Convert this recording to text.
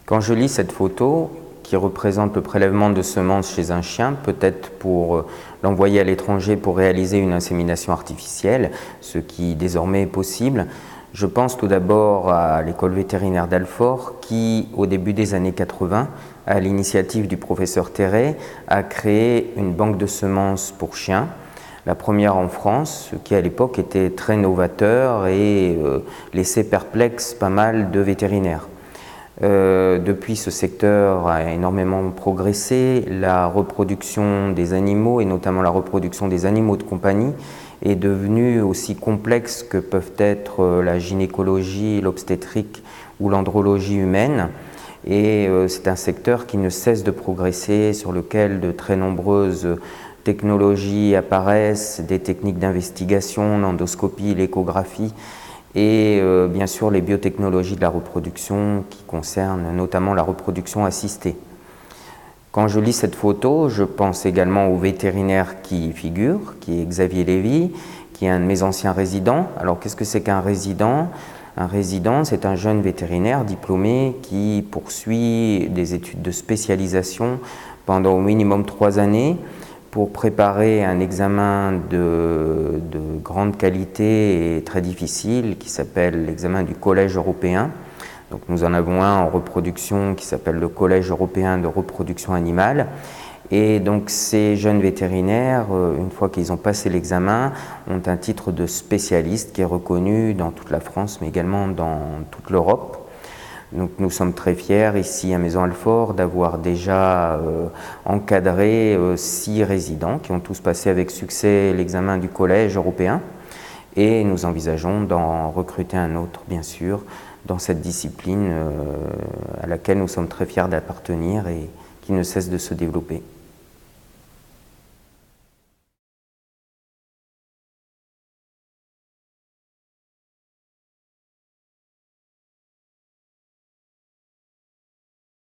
Quand je lis cette photo qui représente le prélèvement de semences chez un chien, peut-être pour l'envoyer à l'étranger pour réaliser une insémination artificielle, ce qui désormais est possible, je pense tout d'abord à l'école vétérinaire d'Alfort qui, au début des années 80, à l'initiative du professeur Terret, a créé une banque de semences pour chiens, la première en France, ce qui à l'époque était très novateur et laissait perplexe pas mal de vétérinaires. Depuis, ce secteur a énormément progressé. La reproduction des animaux, et notamment la reproduction des animaux de compagnie, est devenue aussi complexe que peuvent être la gynécologie, l'obstétrique ou l'andrologie humaine. Et c'est un secteur qui ne cesse de progresser, sur lequel de très nombreuses technologies apparaissent, des techniques d'investigation, l'endoscopie, l'échographie, et bien sûr les biotechnologies de la reproduction qui concernent notamment la reproduction assistée. Quand je lis cette photo, je pense également au vétérinaire qui y figure, qui est Xavier Lévy, qui est un de mes anciens résidents. Alors qu'est-ce que c'est qu'un résident ? Un résident, c'est un jeune vétérinaire diplômé qui poursuit des études de spécialisation pendant au minimum 3 années pour préparer un examen de grande qualité et très difficile qui s'appelle l'examen du Collège européen. Donc nous en avons un en reproduction qui s'appelle le Collège européen de reproduction animale. Et donc ces jeunes vétérinaires, une fois qu'ils ont passé l'examen, ont un titre de spécialiste qui est reconnu dans toute la France, mais également dans toute l'Europe. Donc nous sommes très fiers ici à Maison Alfort d'avoir déjà encadré 6 résidents qui ont tous passé avec succès l'examen du Collège européen, et nous envisageons d'en recruter un autre, bien sûr, dans cette discipline à laquelle nous sommes très fiers d'appartenir et qui ne cesse de se développer.